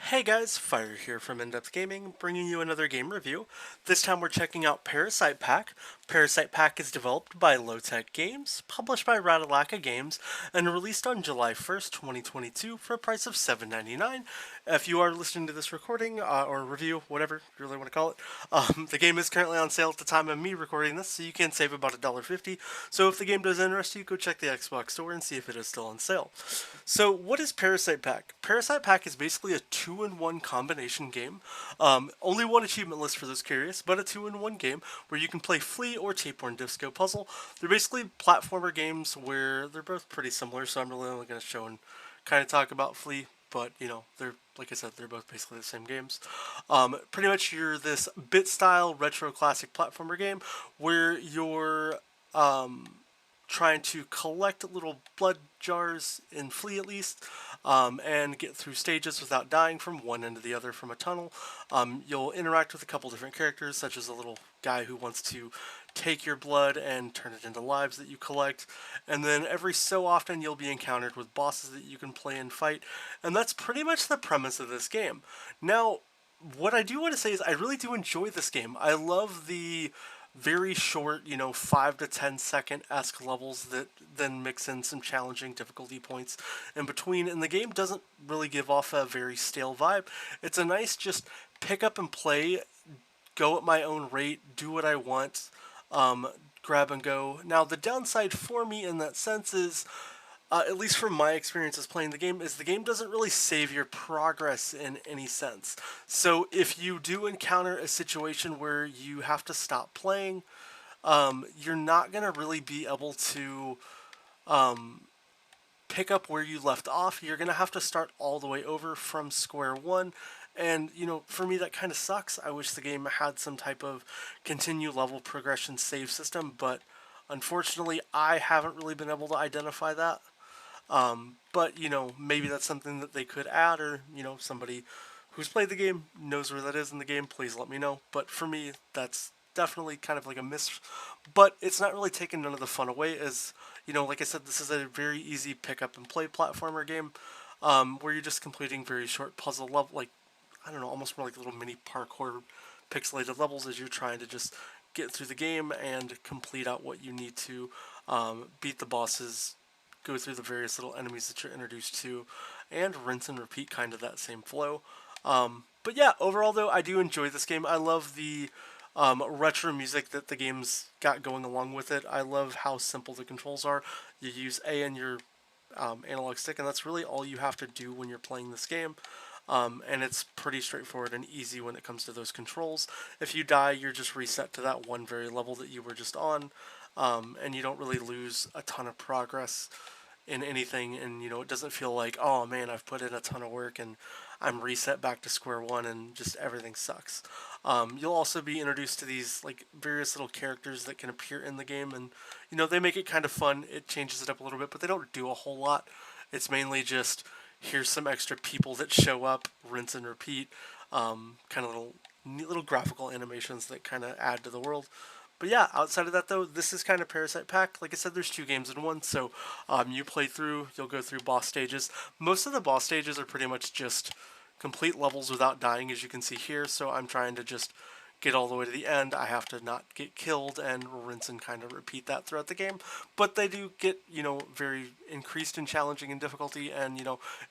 Hey guys, Fire here from InDepth Gaming, bringing you another game review. This time we're checking out Parasite Pack. Parasite Pack is developed by Low-Tech Games, published by Radalaka Games, and released on July 1st, 2022 for a price of $7.99. If you are listening to this recording, or review, whatever you really want to call it, the game is currently on sale at the time of me recording this, so you can save about $1.50. So if the game does interest you, go check the Xbox store and see if it is still on sale. So what is Parasite Pack? Parasite Pack is basically a two-in-one combination game. Only one achievement list for those curious, but a two-in-one game where you can play Flea or Tapeworm Disco Puzzle. They're basically platformer games where they're both pretty similar, so I'm really only going to show and kind of talk about Flea, but they're, like I said, they're both basically the same games. Pretty much you're this bit-style retro classic platformer game where you're trying to collect little blood jars in Flea at least, and get through stages without dying from one end to the other from a tunnel. You'll interact with a couple different characters, such as a little guy who wants to take your blood and turn it into lives that you collect. And then every so often you'll be encountered with bosses that you can play and fight. And that's pretty much the premise of this game. Now, what I do want to say is I really do enjoy this game. I love the very short, 5 to 10 second-esque levels that then mix in some challenging difficulty points in between. And the game doesn't really give off a very stale vibe. It's a nice just pick up and play, go at my own rate, do what I want, grab and go. Now, the downside for me in that sense is, at least from my experiences playing the game, is the game doesn't really save your progress in any sense. So if you do encounter a situation where you have to stop playing, you're not going to really be able to pick up where you left off. You're going to have to start all the way over from square one. And, for me, that kind of sucks. I wish the game had some type of continue level progression save system, but unfortunately, I haven't really been able to identify that. But, maybe that's something that they could add, or, somebody who's played the game knows where that is in the game, please let me know. But for me, that's definitely kind of like a miss. But it's not really taking none of the fun away, as, like I said, this is a very easy pick up and play platformer game, where you're just completing very short puzzle level, like, I don't know, almost more like little mini parkour pixelated levels as you're trying to just get through the game and complete out what you need to, beat the bosses, go through the various little enemies that you're introduced to, and rinse and repeat kind of that same flow. But yeah, overall though, I do enjoy this game. I love the retro music that the game's got going along with it. I love how simple the controls are. You use A and your analog stick, and that's really all you have to do when you're playing this game. And it's pretty straightforward and easy when it comes to those controls. If you die, you're just reset to that one very level that you were just on, and you don't really lose a ton of progress in anything, and it doesn't feel like, oh man, I've put in a ton of work and I'm reset back to square one and just everything sucks. You'll also be introduced to these like various little characters that can appear in the game, and they make it kind of fun. It changes it up a little bit, but they don't do a whole lot. It's mainly just here's some extra people that show up, rinse and repeat, kind of little neat little graphical animations that kind of add to the world. But yeah, outside of that though, this is kind of Parasite Pack. Like I said, there's two games in one, so you play through, you'll go through boss stages. Most of the boss stages are pretty much just complete levels without dying, as you can see here, so I'm trying to just get all the way to the end. I have to not get killed and rinse and kind of repeat that throughout the game. But they do get, very increased and challenging in difficulty, and,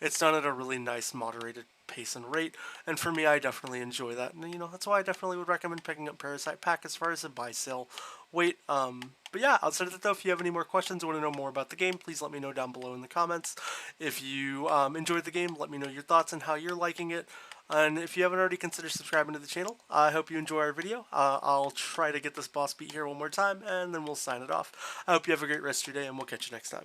it's done at a really nice moderated pace and rate. And for me, I definitely enjoy that. And, that's why I definitely would recommend picking up Parasite Pack as far as a buy sale wait. But yeah, outside of that though, if you have any more questions or want to know more about the game, please let me know down below in the comments. If you enjoyed the game, let me know your thoughts and how you're liking it. And if you haven't already, consider subscribing to the channel. I hope you enjoy our video. I'll try to get this boss beat here one more time, and then we'll sign it off. I hope you have a great rest of your day, and we'll catch you next time.